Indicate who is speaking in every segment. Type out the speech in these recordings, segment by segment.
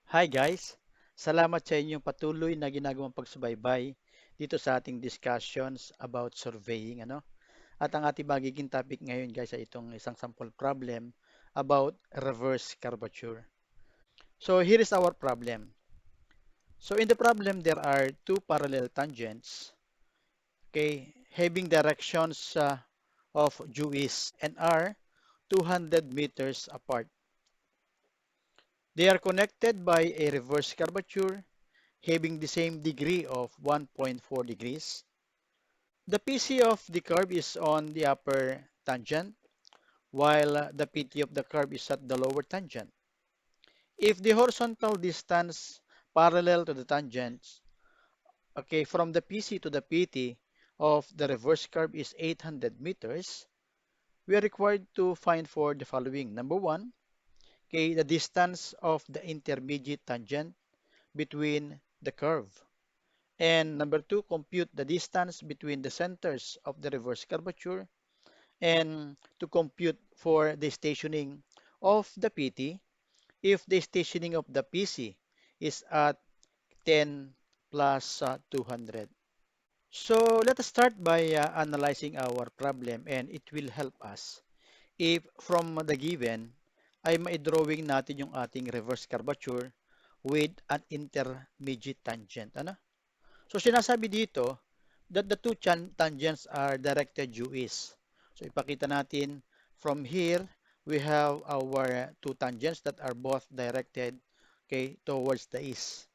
Speaker 1: Hi guys! Salamat sa inyong patuloy na ginagawang pagsubaybay dito sa ating discussions about surveying. At ang ating magiging topic ngayon guys ay itong isang sample problem about reverse curvature. So here is our problem. So in the problem there are two parallel tangents, okay, having directions of due east and are 200 meters apart. They are connected by a reverse curvature having the same degree of 1.4 degrees. The PC of the curve is on the upper tangent, while the PT of the curve is at the lower tangent. If the horizontal distance parallel to the tangents, okay, from the PC to the PT of the reverse curve is 800 meters, we are required to find for the following. Number one, okay, the distance of the intermediate tangent between the curve. And number two, compute the distance between the centers of the reverse curvature and to compute for the stationing of the PT if the stationing of the PC is at 10 plus 200. So let us start by analyzing our problem and it will help us if from the given ay maidrawing natin yung ating reverse curvature with an intermediate tangent. So sinasabi dito that the two tangents are directed due east. So ipakita natin from here, we have our two tangents that are both directed, okay, towards the east.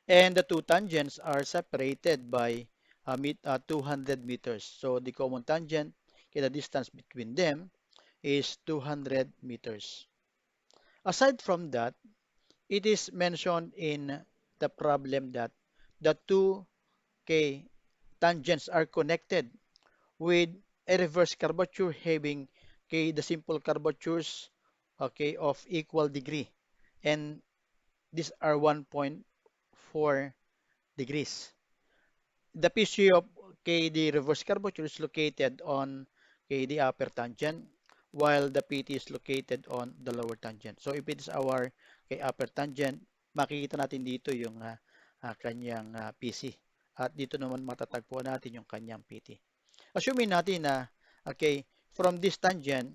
Speaker 1: And the two tangents are separated by 200 meters. So the common tangent, okay, the distance between them is 200 meters. Aside from that, it is mentioned in the problem that the two, okay, tangents are connected with a reverse curvature having, okay, the simple curvatures, okay, of equal degree, and these are 1.4 degrees. The PC of, okay, the reverse curvature is located on, okay, the upper tangent while the PT is located on the lower tangent. So if it is our, okay, upper tangent, makikita natin dito yung kanyang PC at dito naman matatagpuan natin yung kanyang PT. Assuming natin na, okay, from this tangent,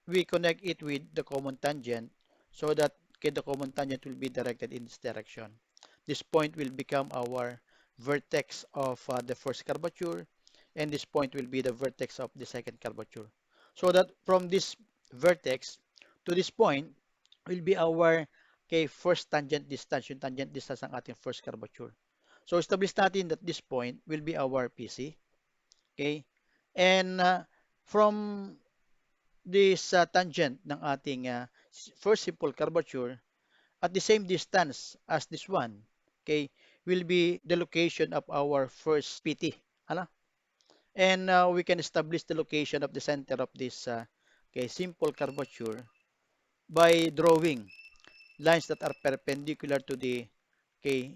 Speaker 1: we connect it with the common tangent so that, okay, the common tangent will be directed in this direction. This point will become our vertex of the first curvature, and this point will be the vertex of the second curvature. So that from this vertex to this point will be our, okay, first tangent distance, yung tangent distance ng ating first curvature. So establish natin that this point will be our PC. Okay? And from this tangent ng ating first simple curvature at the same distance as this one, okay, will be the location of our first PT. Ano? And we can establish the location of the center of this okay, simple curvature by drawing lines that are perpendicular to the, okay,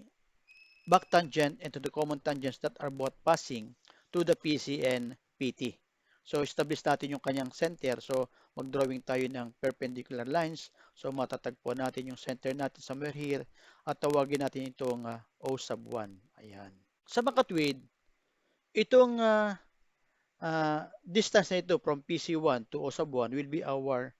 Speaker 1: back tangent and to the common tangents that are both passing to the PC and PT. So, establish natin yung kanyang center. So, mag-drawing tayo ng perpendicular lines. So, matatagpuan natin yung center natin somewhere here at tawagin natin itong O sub 1. Ayan. Sa makatwid, itong distance na ito from PC1 to O sub 1 will be our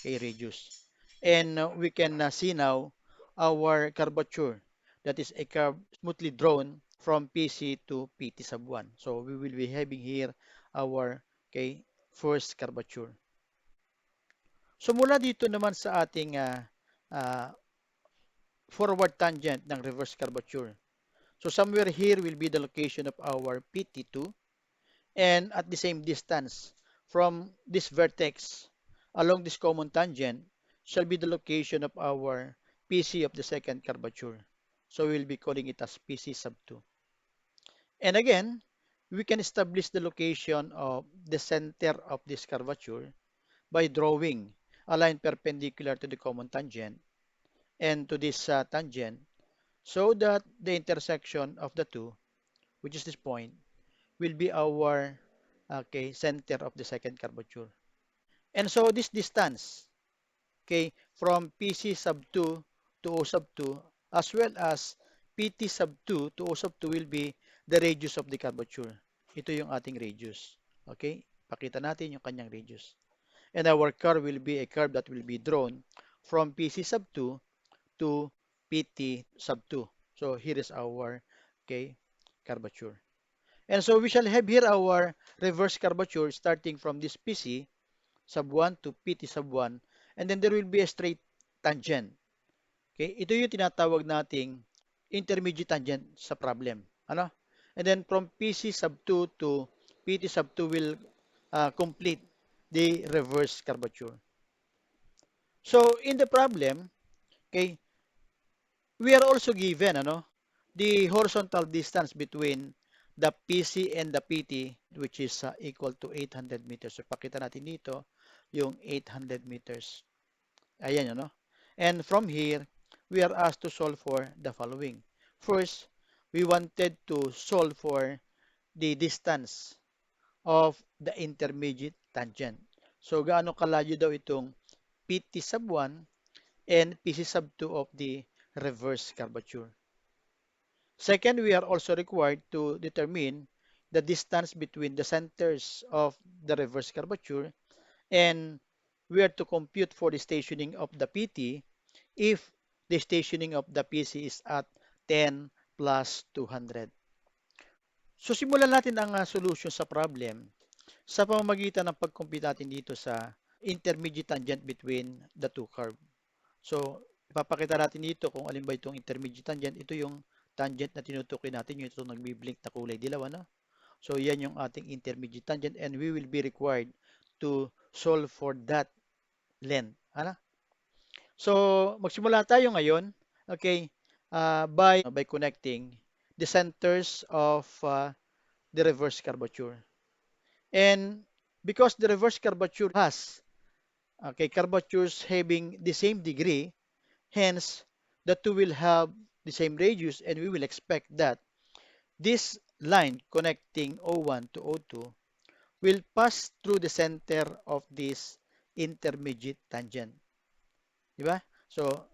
Speaker 1: radius. And we can see now our curvature. That is a curve smoothly drawn from PC to PT sub 1. So we will be having here our, okay, first curvature. So mula dito naman sa ating uh, forward tangent ng reverse curvature. So somewhere here will be the location of our PT2 and at the same distance from this vertex along this common tangent shall be the location of our PC of the second curvature. So we'll be calling it as PC sub 2. And again, we can establish the location of the center of this curvature by drawing a line perpendicular to the common tangent and to this tangent so that the intersection of the two, which is this point, will be our, okay, center of the second curvature. And so this distance, okay, from PC sub 2 to O sub 2 as well as PT sub 2 to O sub 2 will be the radius of the curvature. Ito yung ating radius. Okay? Pakita natin yung kanyang radius. And our curve will be a curve that will be drawn from PC sub 2 to PT sub 2. So here is our okay, curvature. And so we shall have here our reverse curvature starting from this PC sub 1 to PT sub 1, and then there will be a straight tangent. Okay, ito yung tinatawag nating intermediate tangent sa problem. Ano? And then from PC sub 2 to PT sub 2 will complete the reverse curvature. So in the problem, okay, we are also given the horizontal distance between the PC and the PT, which is equal to 800 meters. So pakita natin dito yung 800 meters. Ayan, And from here, we are asked to solve for the following. First, we wanted to solve for the distance of the intermediate tangent. So, gaano kalayo daw itong PT sub 1 and PC sub 2 of the reverse curvature. Second, we are also required to determine the distance between the centers of the reverse curvature, and we are to compute for the stationing of the PT if the stationing of the PC is at 10 plus 200. So simulan natin ang solution sa problem sa pamamagitan ng pag-compute natin dito sa intermediate tangent between the two curve. So ipapakita natin dito kung alin ba itong intermediate tangent. Ito yung tangent na tinutukoy natin, yung itong nagbi-blink na kulay dilaw, ano? So yan yung ating intermediate tangent, and we will be required to solve for that length. Ano? So, magsimula tayo ngayon, okay, by connecting the centers of the reverse curvature. And because the reverse curvature has, okay, curvatures having the same degree, hence, the two will have the same radius, and we will expect that this line connecting O1 to O2 will pass through the center of this intermediate tangent. Diba? So,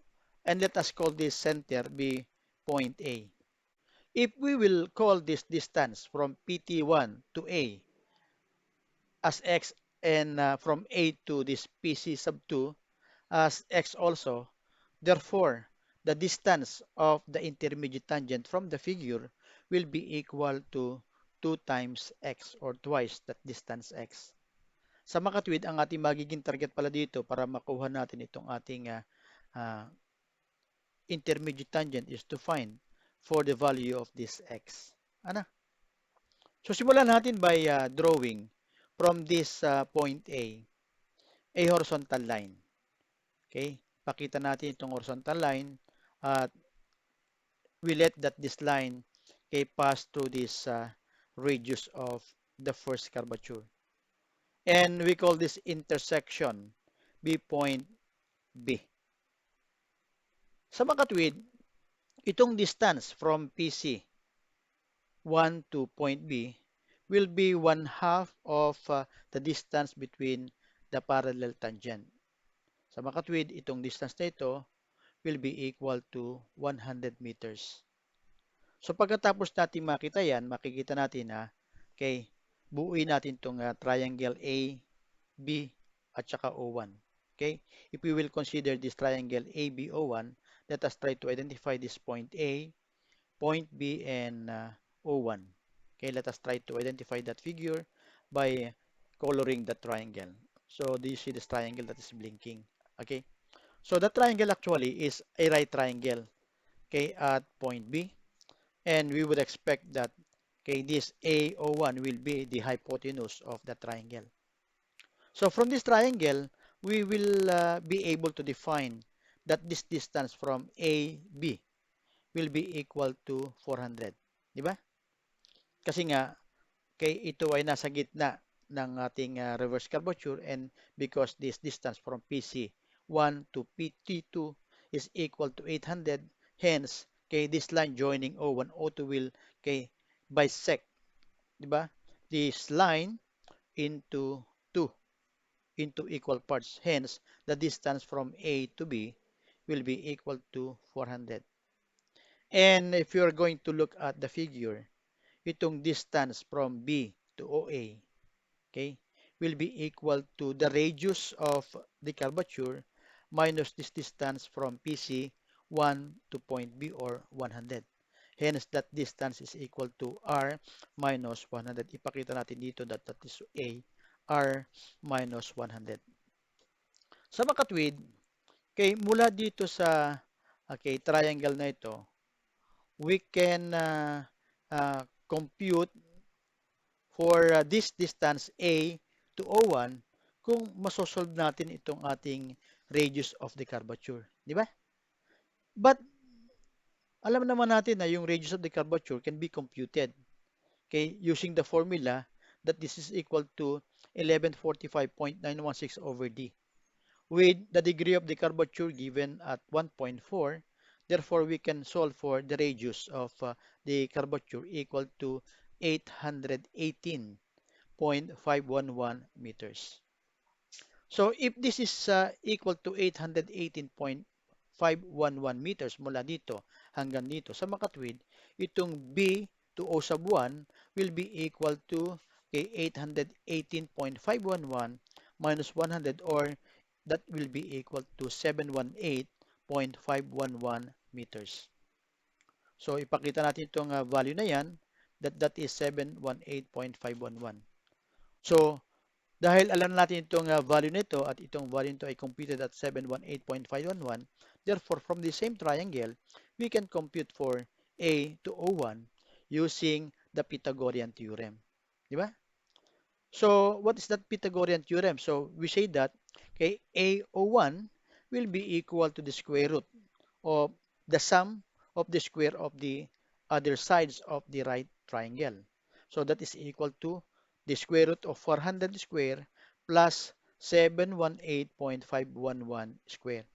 Speaker 1: and let us call this center be point A. If we will call this distance from PT1 to A as X, and from A to this PC sub 2 as X also, therefore, the distance of the intermediate tangent from the figure will be equal to 2 times X, or twice that distance X. Sa makatwid, ang ating magiging target pala dito para makuha natin itong ating uh, intermediate tangent is to find for the value of this x. Ano? So simulan natin by drawing from this point a horizontal line. Okay? Pakita natin itong horizontal line at we let that this line pass through this radius of the first curvature. And we call this intersection B point B. Sa makatwid, itong distance from PC 1 to point B will be 1/2 of the distance between the parallel tangent. Sa makatwid, itong distance na ito will be equal to 100 meters. So pagkatapos natin makita yan, makikita natin na buuin natin itong triangle A, B, at saka O1. Okay? If we will consider this triangle ABO1, let us try to identify this point A, point B, and O1. Okay, let us try to identify that figure by coloring the triangle. So, do you see this triangle that is blinking? Okay, so that triangle actually is a right triangle, okay, at point B. And we would expect that, okay, this AO1 will be the hypotenuse of the triangle. So, from this triangle, we will be able to define that this distance from AB will be equal to 400. Di ba? Kasi nga, ito ay nasa gitna ng ating reverse curvature, and because this distance from PC1 to PT2 is equal to 800, hence, this line joining O1, O2 will bisect, di ba? This line into 2 into equal parts. Hence, the distance from A to B will be equal to 400. And if you're going to look at the figure, itong distance from B to OA, okay, will be equal to the radius of the curvature minus this distance from PC 1 to point B or 100. Hence, that distance is equal to R minus 100. Ipakita natin dito that that is A, R minus 100. Sa makatwid, okay, mula dito sa okay, triangle na ito, we can compute for this distance A to O1 kung masosolve natin itong ating radius of the curvature. Di ba? But alam naman natin na yung radius of the curvature can be computed, okay, using the formula that this is equal to 1145.916 over D with the degree of the curvature given at 1.4. Therefore, we can solve for the radius of the curvature equal to 818.511 meters. So if this is equal to 818.511 meters mula dito hanggang dito sa makatwid, itong B to O sub 1 will be equal to okay, 818.511 minus 100 or that will be equal to 718.511 meters. So ipakita natin itong value na yan that is 718.511. So dahil alam natin itong value nito at itong value nito ay computed at 718.511, therefore from the same triangle, we can compute for A to O1 using the Pythagorean theorem. Di ba? So what is that Pythagorean theorem? So we say that okay, A01 will be equal to the square root of the sum of the square of the other sides of the right triangle. So that is equal to the square root of 400 square plus 718.511 square.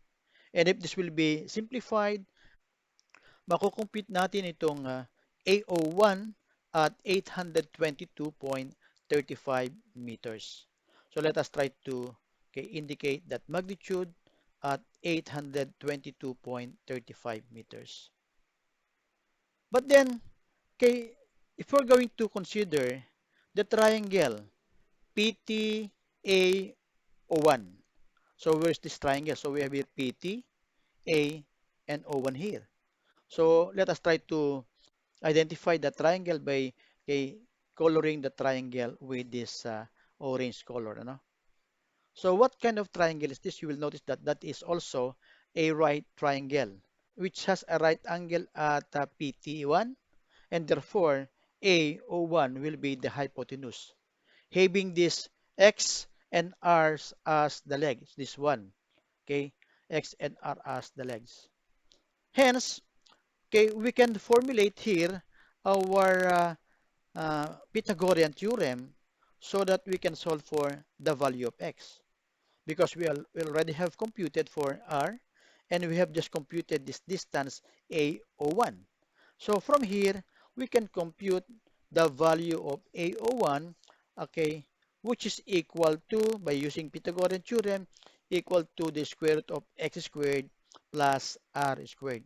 Speaker 1: And if this will be simplified, makukumpute natin itong AO1 at 822.35 meters. So let us try to okay, indicate that magnitude at 822.35 meters. But then, okay, if we're going to consider the triangle PTA01, so where's this triangle? So we have here PT, A, and O1 here. So let us try to identify the triangle by okay, coloring the triangle with this orange color. Ano? So what kind of triangle is this? You will notice that that is also a right triangle, which has a right angle at PT1, and therefore AO1 will be the hypotenuse, having this X and R as the legs, this one, okay, X and R as the legs. Hence, okay, we can formulate here our Pythagorean theorem so that we can solve for the value of X because we already have computed for R and we have just computed this distance A01. So from here, we can compute the value of A01, okay, which is equal to, by using Pythagorean theorem, equal to the square root of x squared plus r squared.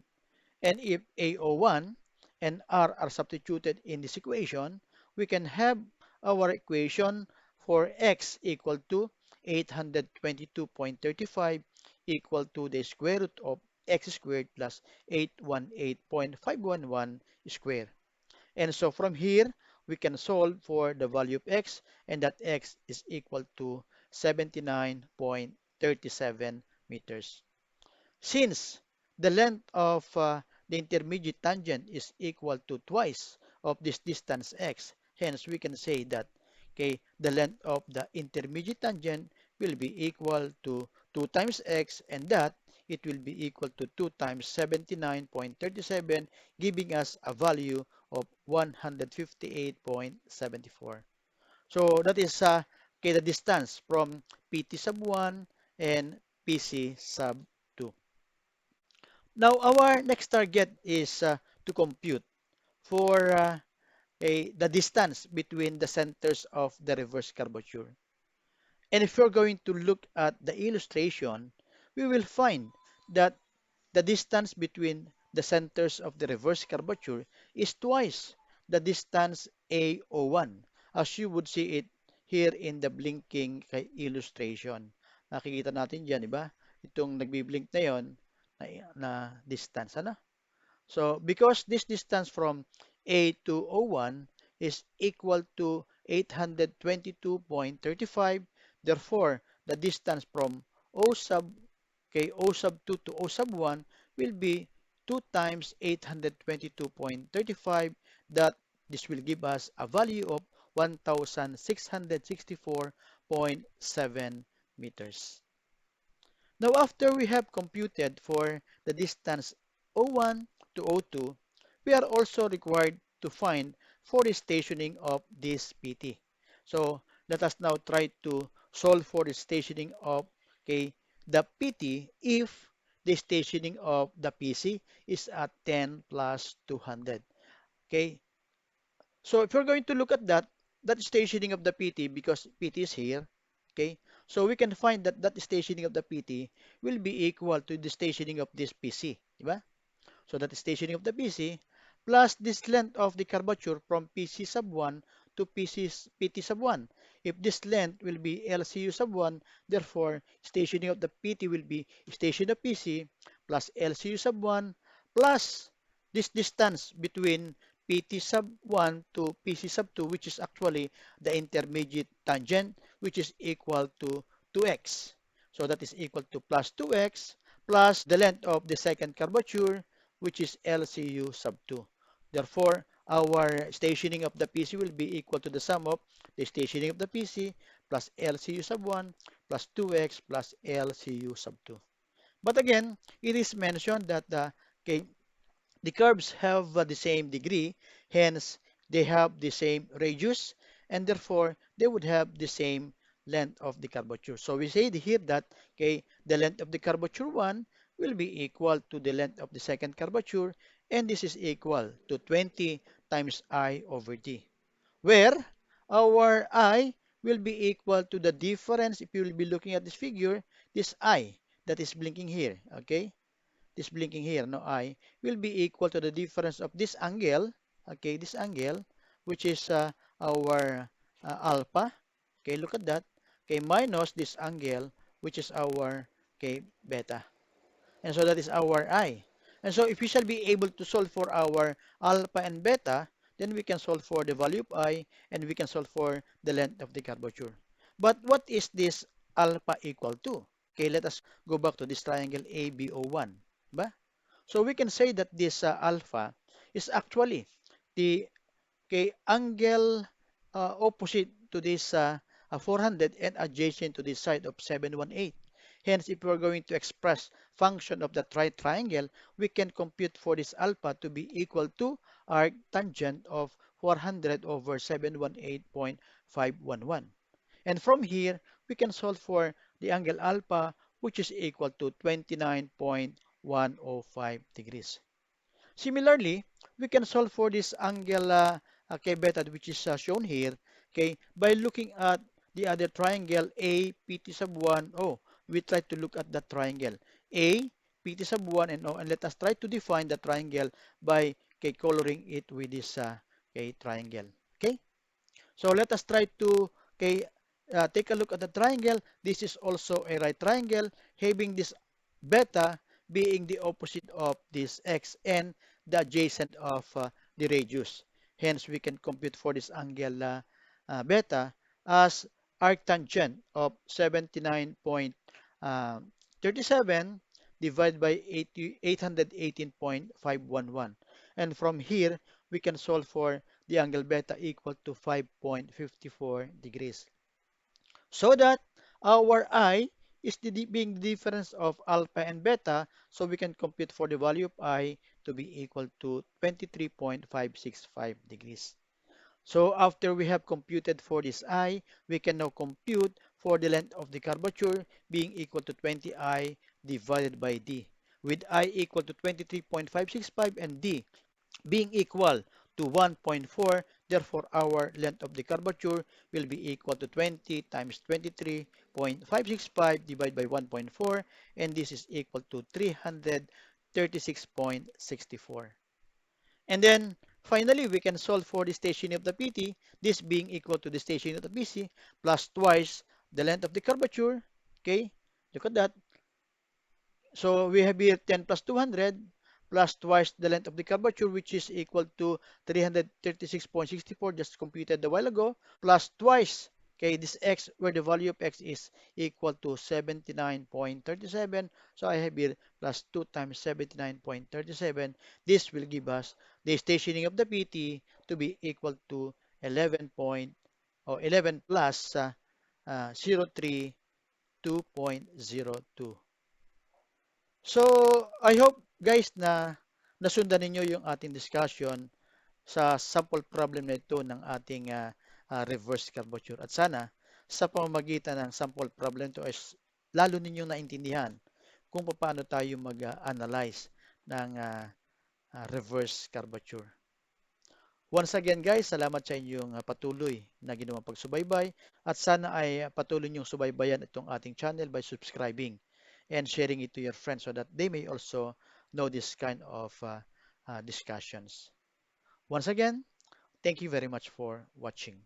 Speaker 1: And if A01 and R are substituted in this equation, we can have our equation for x equal to 822.35 equal to the square root of x squared plus 818.511 square. And so from here, we can solve for the value of x, and that x is equal to 79.37 meters. Since the length of the intermediate tangent is equal to twice of this distance x, hence we can say that okay, the length of the intermediate tangent will be equal to 2 times x, and that it will be equal to 2 times 79.37, giving us a value of 158.74. So that is okay, the distance from PT sub 1 and PC sub 2. Now, our next target is to compute for the distance between the centers of the reverse curvature. And if you're going to look at the illustration, we will find that the distance between the centers of the reverse curvature is twice the distance AO1 as you would see it here in the blinking illustration. Nakikita natin dyan, di ba? Itong nagbiblink na yon na distance. Ano? So because this distance from A to O1 is equal to 822.35, therefore the distance from O sub O sub 2 to O sub 1 will be 2 times 822.35, that this will give us a value of 1664.7 meters. Now, after we have computed for the distance O1 to O2, we are also required to find for the stationing of this PT. So, let us now try to solve for the stationing of the PT if the stationing of the PC is at 10 plus 200. Okay, so if we're going to look at that, that stationing of the PT, because PT is here, okay, so we can find that that stationing of the PT will be equal to the stationing of this PC, di ba? So that is stationing of the PC plus this length of the curvature from PC sub 1 to PT sub 1. If this length will be LCU sub 1, therefore stationing of the PT will be station of PC plus LCU sub 1 plus this distance between PT sub 1 to PC sub 2, which is actually the intermediate tangent, which is equal to 2x. So that is equal to plus 2x plus the length of the second curvature, which is LCU sub 2. Therefore, our stationing of the PC will be equal to the sum of the stationing of the PC plus LCU sub 1 plus 2x plus LCU sub 2. But again, it is mentioned that okay, the curves have the same degree, hence they have the same radius, and therefore they would have the same length of the curvature. So we say here that the length of the curvature 1 will be equal to the length of the second curvature, and this is equal to 20 times I over D, where our I will be equal to the difference, if you will be looking at this figure, this I that is blinking here, okay? This blinking here, no I, will be equal to the difference of this angle, okay, this angle, which is our alpha, okay, look at that, okay, minus this angle, which is our, beta. And so that is our I. And so if we shall be able to solve for our alpha and beta, then we can solve for the value of I, and we can solve for the length of the curvature. But what is this alpha equal to? Okay, let us go back to this triangle ABO1. Ba? So we can say that this alpha is actually the angle opposite to this 400 and adjacent to this side of 718. Hence, if we're going to express function of the triangle, we can compute for this alpha to be equal to arc tangent of 400 over 718.511. And from here, we can solve for the angle alpha, which is equal to 29.105 degrees. Similarly, we can solve for this angle beta, which is shown here, by looking at the other triangle A, PT sub 1. Oh, we try to look at that triangle A, PT sub 1, and O, and let us try to define the triangle by coloring it with this triangle. Okay, so let us try to take a look at the triangle. This is also a right triangle, having this beta being the opposite of this x and the adjacent of the radius. Hence, we can compute for this angle beta as arctangent of 79.37 divided by 818.511. And from here, we can solve for the angle beta equal to 5.54 degrees. So that our I is being the difference of alpha and beta, so we can compute for the value of I to be equal to 23.565 degrees. So after we have computed for this I, we can now compute for the length of the curvature being equal to 20I divided by D, with I equal to 23.565 and D being equal to 1.4. Therefore, our length of the curvature will be equal to 20 times 23.565 divided by 1.4, and this is equal to 300 36.64. And then finally, we can solve for the stationing of the PT, this being equal to the stationing of the BC plus twice the length of the curvature. Okay, look at that. So we have here 10 plus 200 plus twice the length of the curvature, which is equal to 336.64, just computed a while ago, plus twice, okay, this x, where the value of x is equal to 79.37. So I have here plus 2 times 79.37. This will give us the stationing of the PT to be equal to 11 point, or 11 plus 03, 2.02. So, I hope guys na nasundan ninyo yung ating discussion sa sample problem na ito ng ating reverse curvature. At sana sa pamamagitan ng sample problem to is lalo ninyong naintindihan kung paano tayo mag-analyze ng reverse curvature. Once again guys, salamat sa inyong patuloy na ginawang pagsubaybay at sana ay patuloy niyong subaybayan itong ating channel by subscribing and sharing it to your friends so that they may also know this kind of discussions. Once again, thank you very much for watching.